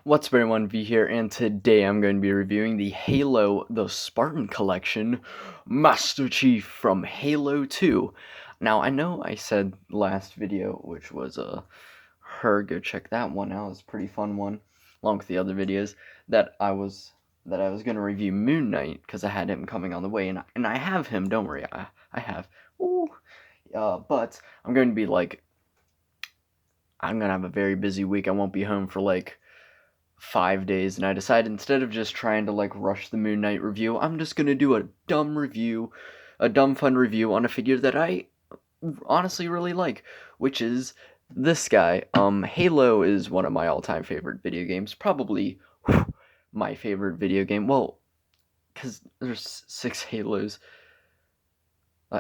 What's up everyone, V here, and today I'm going to be reviewing the Halo the Spartan Collection Master Chief from Halo 2. Now, I know I said last video, which was go check that one out, it's a pretty fun one, along with the other videos, that I was going to review Moon Knight, because I had him coming on the way, and I have him, don't worry, I have. Ooh. But I'm going to be I'm going to have a very busy week. I won't be home for 5 days, and I decided instead of just trying to rush the Moon Knight review, I'm just gonna do a dumb fun review on a figure that I honestly really like, which is this guy. Halo is one of my all-time favorite video games, probably my favorite video game. Well, because there's 6 Halos,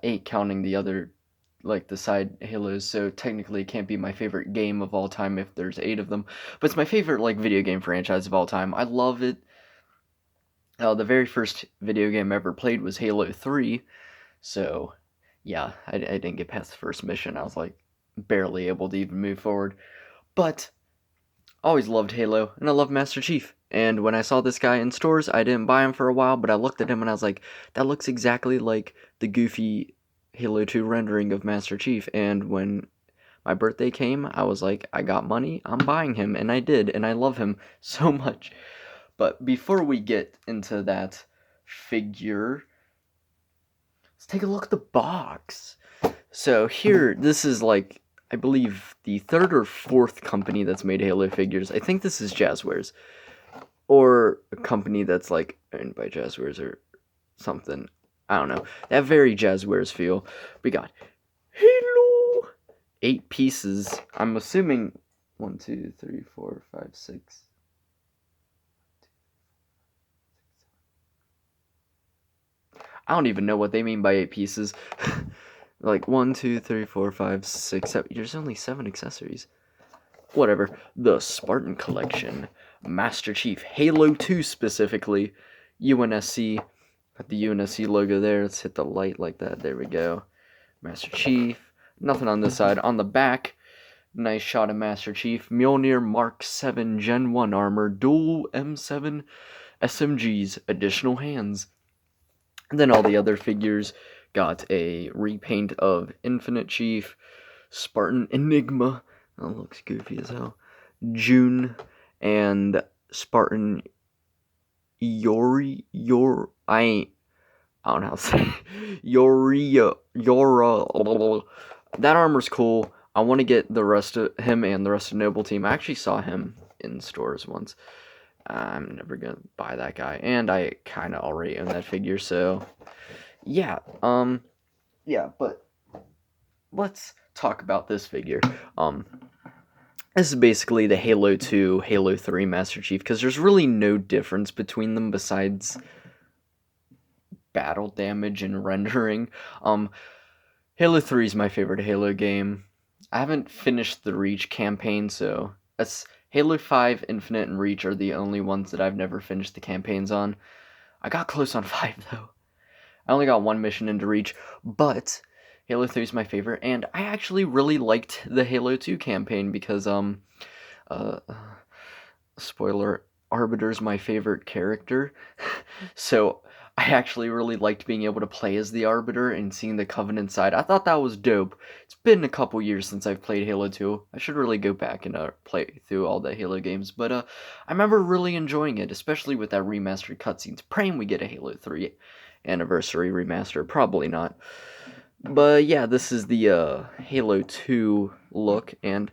8 counting the other the side Halos, so technically it can't be my favorite game of all time if there's 8 of them, but it's my favorite video game franchise of all time. I love it. The very first video game I ever played was Halo 3, so yeah, I didn't get past the first mission. I was barely able to even move forward, but always loved Halo, and I love Master Chief. And when I saw this guy in stores, I didn't buy him for a while, but I looked at him and I was like, that looks exactly like the goofy Halo 2 rendering of Master Chief. And when my birthday came, I was like, I got money, I'm buying him, and I did, and I love him so much. But before we get into that figure, let's take a look at the box. So here, this is I believe the third or fourth company that's made Halo figures. I think this is Jazzwares, or a company that's owned by Jazzwares or something. I don't know. They have very Jazzwares feel. We got Halo, 8 pieces. I'm assuming 1, 2, 3, 4, 5, 6. I don't even know what they mean by 8 pieces. 1, 2, 3, 4, 5, 6, 7. There's only 7 accessories. Whatever. The Spartan Collection. Master Chief. Halo 2 specifically. UNSC. Got the UNSC logo there. Let's hit the light like that. There we go. Master Chief. Nothing on this side. On the back, nice shot of Master Chief. Mjolnir Mark 7 Gen 1 armor. Dual M7 SMGs. Additional hands. And then all the other figures got a repaint of Infinite Chief, Spartan Enigma, that looks goofy as hell, June, and Spartan I don't know how to say Yora. That armor's cool. I want to get the rest of him and the rest of Noble Team. I actually saw him in stores once. I'm never gonna buy that guy, and I kind of already own that figure, so yeah. But let's talk about this figure. This is basically the Halo 2, Halo 3 Master Chief, because there's really no difference between them besides battle damage and rendering. Halo 3 is my favorite Halo game. I haven't finished the Reach campaign, so that's Halo 5, Infinite, and Reach are the only ones that I've never finished the campaigns on. I got close on 5, though. I only got 1 mission into Reach, but Halo 3 is my favorite, and I actually really liked the Halo 2 campaign because, spoiler, Arbiter's my favorite character, so I actually really liked being able to play as the Arbiter and seeing the Covenant side. I thought that was dope. It's been a couple years since I've played Halo 2. I should really go back and play through all the Halo games, but I remember really enjoying it, especially with that remastered cutscenes. Praying we get a Halo 3 anniversary remaster. Probably not. But yeah, this is the Halo 2 look, and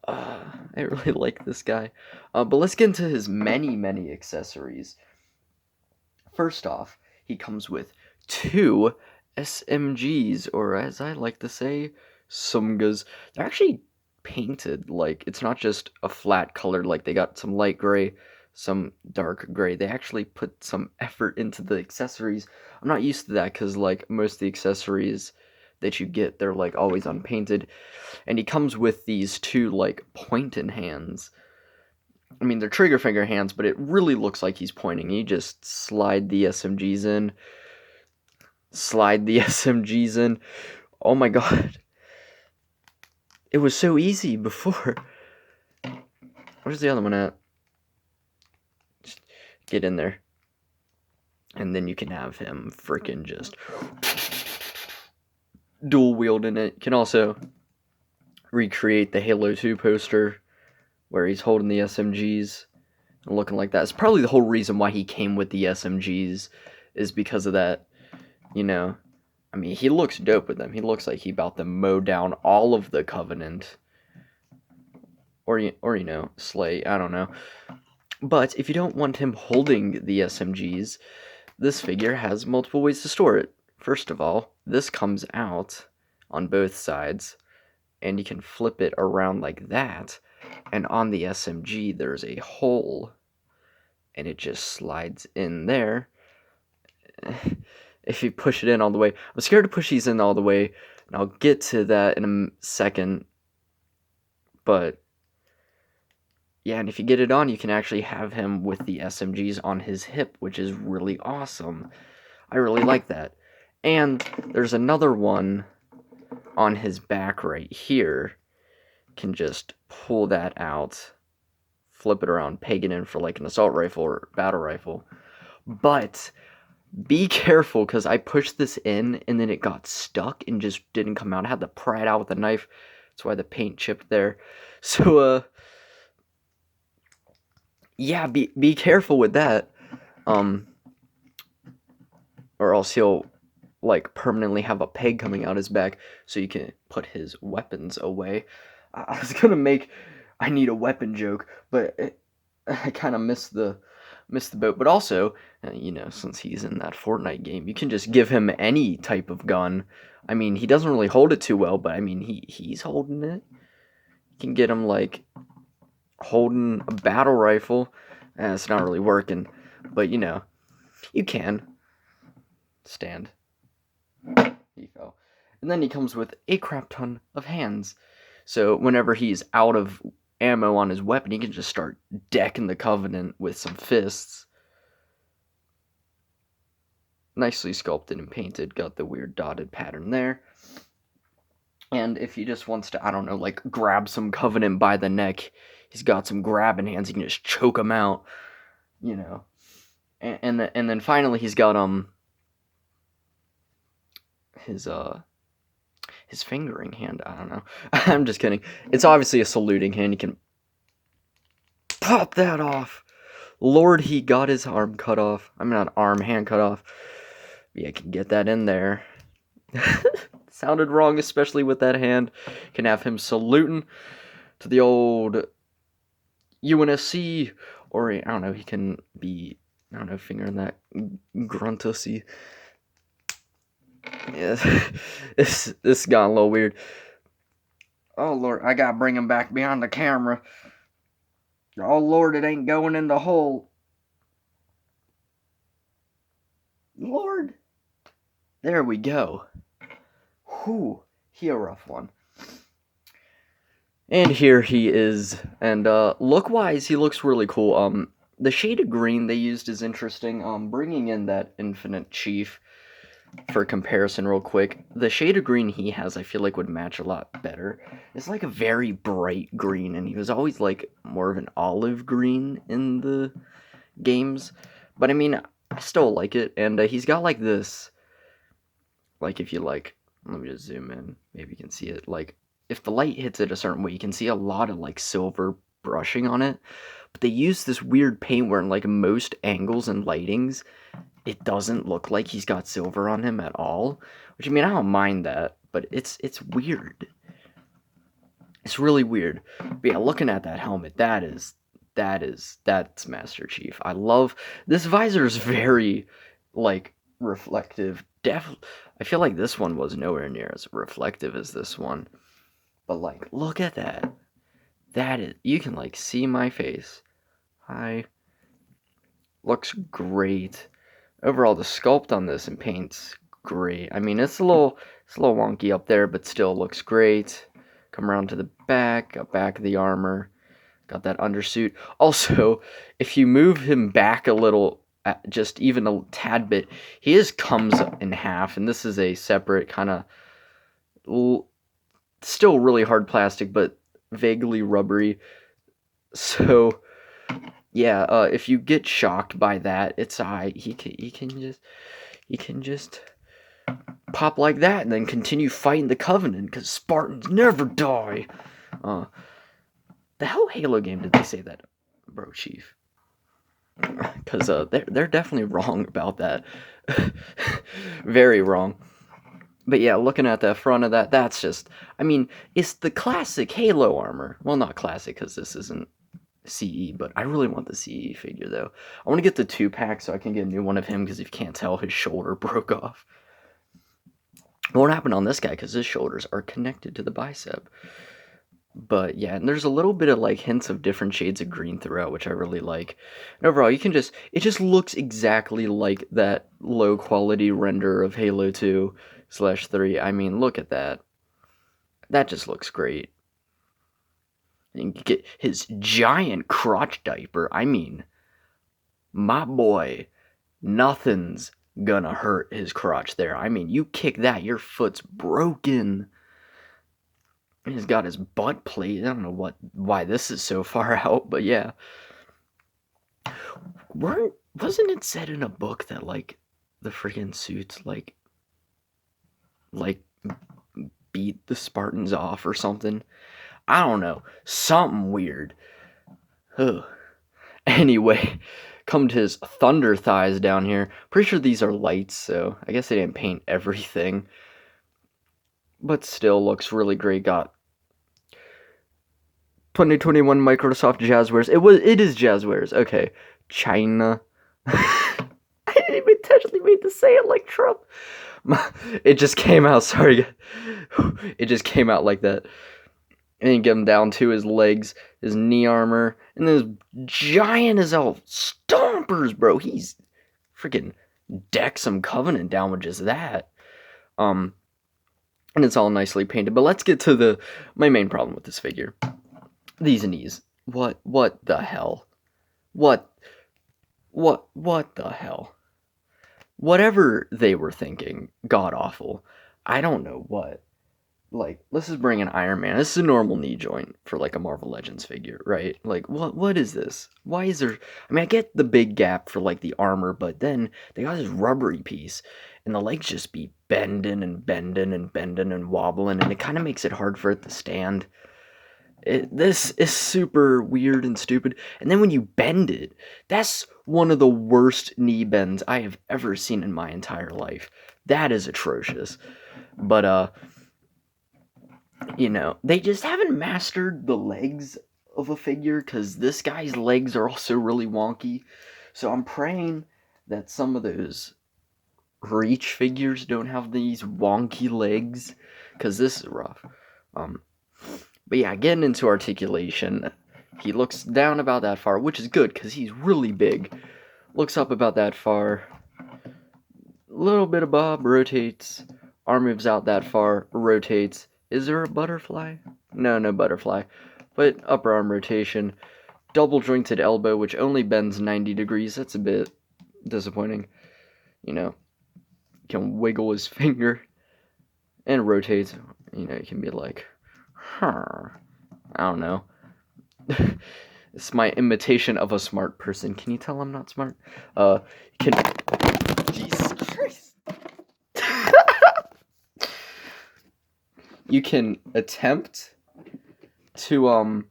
I really like this guy. But let's get into his many accessories. First off, he comes with 2 SMGs, or as I like to say, Sumgas. They're actually painted, it's not just a flat color, they got some light gray, some dark gray. They actually put some effort into the accessories. I'm not used to that, because most of the accessories that you get, they're always unpainted. And he comes with these 2 pointing hands. I mean, they're trigger finger hands, but it really looks like he's pointing. You just slide the SMGs in. Oh my god. It was so easy before. Where's the other one at? get in there. And then you can have him freaking just dual wielding it. You can also recreate the Halo 2 poster where he's holding the SMGs and looking like that. It's probably the whole reason why he came with the SMGs is because of that, you know. I mean, he looks dope with them. He looks like he about to mow down all of the Covenant. Or you know, slay, I don't know. But if you don't want him holding the SMGs, this figure has multiple ways to store it. First of all, this comes out on both sides, and you can flip it around like that, and on the SMG there's a hole, and it just slides in there. If you push it in all the way. I'm scared to push these in all the way, and I'll get to that in a second, but yeah, and if you get it on, you can actually have him with the SMGs on his hip, which is really awesome. I really like that. And there's another one on his back right here. Can just pull that out, flip it around, peg it in for like an assault rifle or battle rifle. But be careful, because I pushed this in and then it got stuck and just didn't come out. I had to pry it out with a knife. That's why the paint chipped there. So, yeah, be careful with that. Or else he'll like permanently have a peg coming out his back so you can put his weapons away. I was gonna make I need a weapon joke, but I kind of missed the boat. But also, you know, since he's in that Fortnite game, you can just give him any type of gun. I mean, he doesn't really hold it too well, but I mean, he's holding it. You can get him like holding a battle rifle. It's not really working, but you know, you can. Stand. He fell. And then he comes with a crap ton of hands. So whenever he's out of ammo on his weapon, he can just start decking the Covenant with some fists. Nicely sculpted and painted. Got the weird dotted pattern there. And if he just wants to, I don't know, like grab some Covenant by the neck, he's got some grabbing hands. He can just choke him out, you know. And then finally he's got his fingering hand. I don't know. I'm just kidding. It's obviously a saluting hand. You can pop that off. Lord, he got his arm cut off. I mean, not arm, hand cut off. Yeah, I can get that in there. Sounded wrong, especially with that hand. Can have him saluting to the old UNSC, or I don't know, he can be, I don't know, fingering that gruntussy. Yeah, this got a little weird. Oh Lord, I gotta bring him back behind the camera. Oh Lord, it ain't going in the hole. Lord. There we go. Whew, he a rough one. And here he is, and look-wise, he looks really cool. The shade of green they used is interesting. Bringing in that Infinite Chief for comparison real quick, the shade of green he has I feel like would match a lot better. It's like a very bright green, and he was always like more of an olive green in the games. But I mean, I still like it, and he's got like this, like if you like, let me just zoom in, maybe you can see it, like if the light hits it a certain way, you can see a lot of like silver brushing on it. But they use this weird paint where in like most angles and lightings, it doesn't look like he's got silver on him at all. Which, I mean, I don't mind that, but it's weird. It's really weird. But yeah, looking at that helmet, that's Master Chief. I love this visor is very like reflective. I feel like this one was nowhere near as reflective as this one. But like, look at that. That is, you can like see my face. Hi. Looks great. Overall, the sculpt on this and paint's great. I mean, it's a little wonky up there, but still looks great. Come around to the back, got back of the armor, got that undersuit. Also, if you move him back a little, just even a tad bit, he just comes in half, and this is a separate kind of, still really hard plastic, but vaguely rubbery. So yeah, if you get shocked by that, it's he can just pop like that and then continue fighting the Covenant because Spartans never die. Uh, the hell Halo game did they say that, bro, Chief? Because they're definitely wrong about that. Very wrong. But yeah, looking at the front of that, that's just, I mean, it's the classic Halo armor. Well, not classic because this isn't CE, but I really want the CE figure though. I want to get the 2-pack so I can get a new one of him because if you can't tell, his shoulder broke off. What happened on this guy because his shoulders are connected to the bicep. But yeah, and there's a little bit of like hints of different shades of green throughout, which I really like. And overall, it just looks exactly like that low quality render of Halo 2/3. I mean, look at that. That just looks great. And you get his giant crotch diaper. I mean, my boy, nothing's gonna hurt his crotch there. I mean, you kick that, your foot's broken. He's got his butt plate. I don't know why this is so far out, but yeah. Wasn't it said in a book that like the freaking suits like beat the Spartans off or something? I don't know. Something weird. Ugh. Anyway, come to his thunder thighs down here. Pretty sure these are lights, so I guess they didn't paint everything. But still looks really great. Got 2021 Microsoft Jazzwares. It is Jazzwares. Okay. China. I didn't even intentionally mean to say it like Trump. It just came out, sorry. It just came out like that. And then get him down to his legs, his knee armor, and then his giant as hell stompers, bro. He's freaking deck some Covenant down with just that. And it's all nicely painted. But let's get to my main problem with this figure. These knees. What the hell? What the hell? Whatever they were thinking, god awful. I don't know what. Like, let's just bring in Iron Man. This is a normal knee joint for like a Marvel Legends figure, right? Like, what is this? Why is there? I mean, I get the big gap for like the armor, but then they got this rubbery piece, and the legs just be bending and bending and bending and wobbling, and it kind of makes it hard for it to stand. This is super weird and stupid. And then when you bend it, that's one of the worst knee bends I have ever seen in my entire life. That is atrocious. But you know, they just haven't mastered the legs of a figure because this guy's legs are also really wonky. So I'm praying that some of those Reach figures don't have these wonky legs because this is rough. But yeah, getting into articulation, he looks down about that far, which is good because he's really big. Looks up about that far. Little bit of bob, rotates. Arm moves out that far, rotates. Is there a butterfly? No butterfly. But upper arm rotation. Double jointed elbow, which only bends 90 degrees. That's a bit disappointing. You know, can wiggle his finger and rotates. You know, you can be like, I don't know. It's my imitation of a smart person. Can you tell I'm not smart? Jesus Christ. You can attempt to,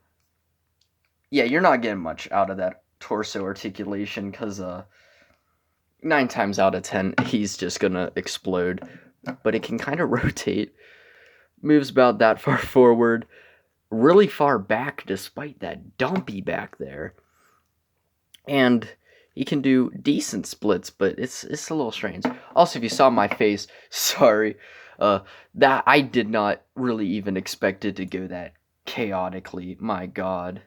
yeah, you're not getting much out of that torso articulation, because, 9 times out of 10, he's just gonna explode. But it can kind of rotate. Moves about that far forward. Really far back despite that dumpy back there. And he can do decent splits, but it's a little strange. Also, if you saw my face, sorry. That I did not really even expect it to go that chaotically. My god.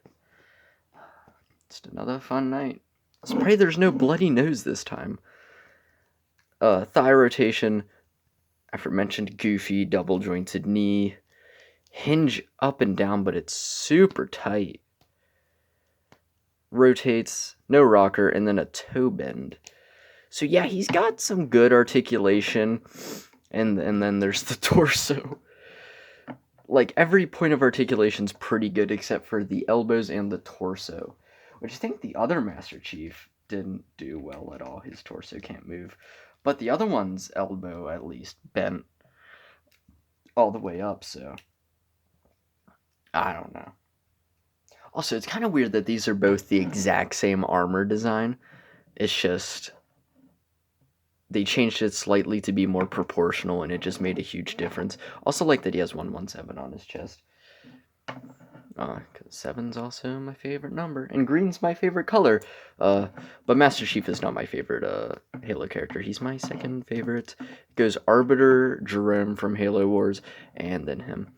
Just another fun night. Let's pray there's no bloody nose this time. Thigh rotation. Aforementioned goofy double jointed knee. Hinge up and down, but it's super tight. Rotates, no rocker, and then a toe bend. So yeah, he's got some good articulation, and then there's the torso. Like, every point of articulation's pretty good except for the elbows and the torso, which I think the other Master Chief didn't do well at all. His torso can't move. But the other one's elbow, at least, bent all the way up, so I don't know. Also, it's kind of weird that these are both the exact same armor design. It's just they changed it slightly to be more proportional, and it just made a huge difference. Also, like that he has 117 on his chest. Cause 7's also my favorite number, and green's my favorite color. But Master Chief is not my favorite Halo character. He's my second favorite. It goes Arbiter, Jerome from Halo Wars, and then him.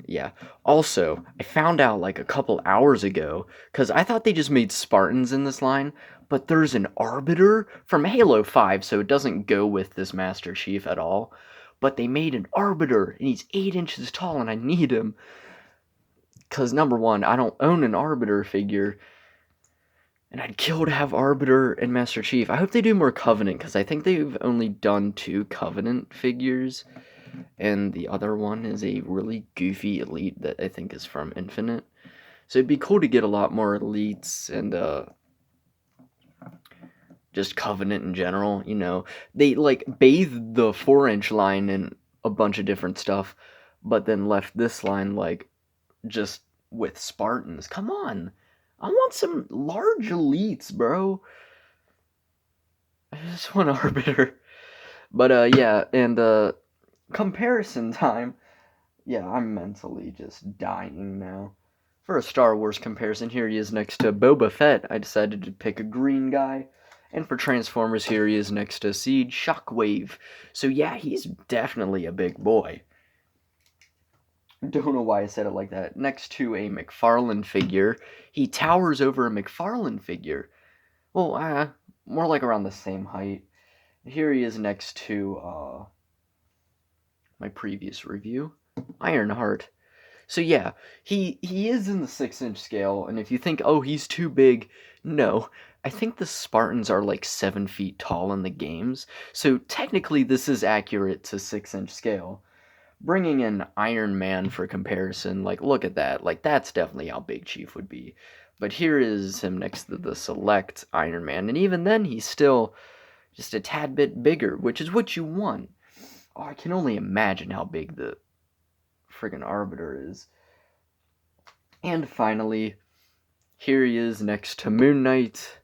Yeah. Also, I found out like a couple hours ago, because I thought they just made Spartans in this line, but there's an Arbiter from Halo 5, so it doesn't go with this Master Chief at all. But they made an Arbiter, and he's 8 inches tall, and I need him. Because, number one, I don't own an Arbiter figure, and I'd kill to have Arbiter and Master Chief. I hope they do more Covenant, because I think they've only done 2 Covenant figures, and the other one is a really goofy Elite that I think is from Infinite. So it'd be cool to get a lot more Elites and just Covenant in general, you know. They, like, bathed the 4-inch line in a bunch of different stuff, but then left this line, like, just with Spartans. Come on. I want some large Elites, bro. I just want Arbiter. But, yeah, and, comparison time. Yeah, I'm mentally just dying now. For a Star Wars comparison, here he is next to Boba Fett. I decided to pick a green guy. And for Transformers, here he is next to Siege Shockwave. So yeah, he's definitely a big boy. Don't know why I said it like that. Next to a McFarlane figure. He towers over a McFarlane figure. Well, more like around the same height. Here he is next to, my previous review, Ironheart. So yeah, he is in the 6-inch scale, and if you think, oh, he's too big, no. I think the Spartans are like 7 feet tall in the games, so technically this is accurate to 6-inch scale. Bringing in Iron Man for comparison, like, look at that. Like, that's definitely how big Chief would be. But here is him next to the Select Iron Man, and even then he's still just a tad bit bigger, which is what you want. Oh, I can only imagine how big the friggin' Arbiter is. And finally, here he is next to Moon Knight,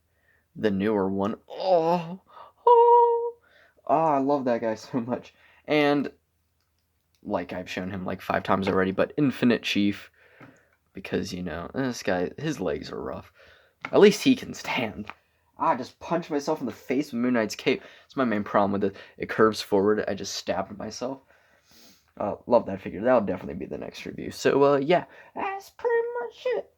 the newer one. Oh, I love that guy so much. And like I've shown him like 5 times already, but Infinite Chief, because, you know, this guy, his legs are rough. At least he can stand. I just punched myself in the face with Moon Knight's cape. That's my main problem with it. It curves forward. I just stabbed myself. Love that figure. That'll definitely be the next review. So, yeah, that's pretty much it.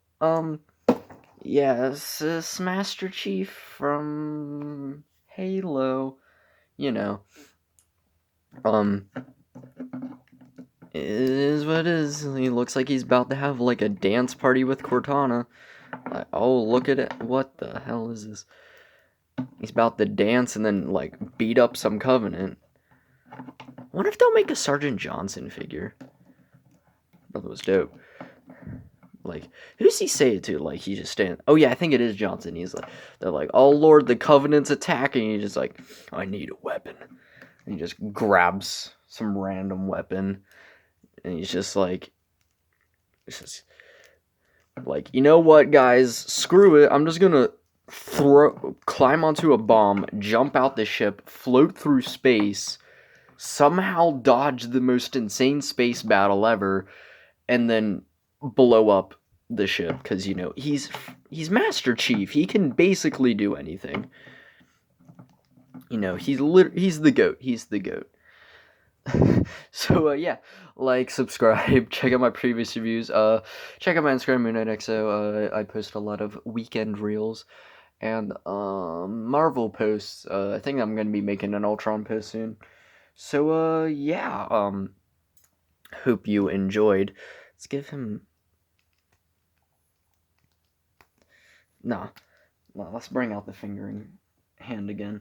Yeah, this Master Chief from Halo, you know, it is what it is. He looks like he's about to have, like, a dance party with Cortana. Like, oh, look at it. What the hell is this? He's about to dance and then, like, beat up some Covenant. I wonder if they'll make a Sergeant Johnson figure. That was dope. Like, who's he say it to? Like, he just stand. Oh yeah, I think it is Johnson. He's like, they're like, oh Lord, the Covenant's attacking. He's just like, I need a weapon. And he just grabs some random weapon, and he's just like, you know what, guys? Screw it. I'm just gonna climb onto a bomb, jump out the ship, float through space, somehow dodge the most insane space battle ever, and then blow up the ship, because, you know, he's Master Chief. He can basically do anything. You know, he's the GOAT. He's the GOAT. So, yeah, like, subscribe, check out my previous reviews, check out my Instagram, MoonKnightXO. I post a lot of weekend reels, and, Marvel posts. I think I'm gonna be making an Ultron post soon. So, yeah, hope you enjoyed. Let's give him... Nah, let's bring out the fingering hand again.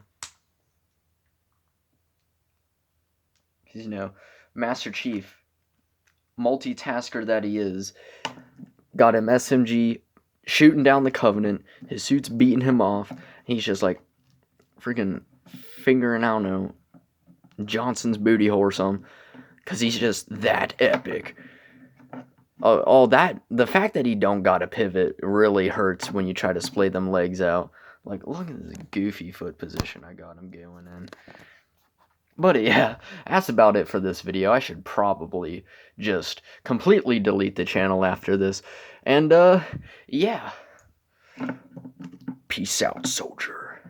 Because, you know, Master Chief, multitasker that he is, got him SMG, shooting down the Covenant. His suit's beating him off. He's just like freaking fingering, I don't know, Johnson's booty hole or something, because he's just that epic. All that, the fact that he don't got a pivot really hurts when you try to splay them legs out. Like, look at this goofy foot position I got him going in. But yeah, that's about it for this video. I should probably just completely delete the channel after this. And, yeah. Peace out, soldier.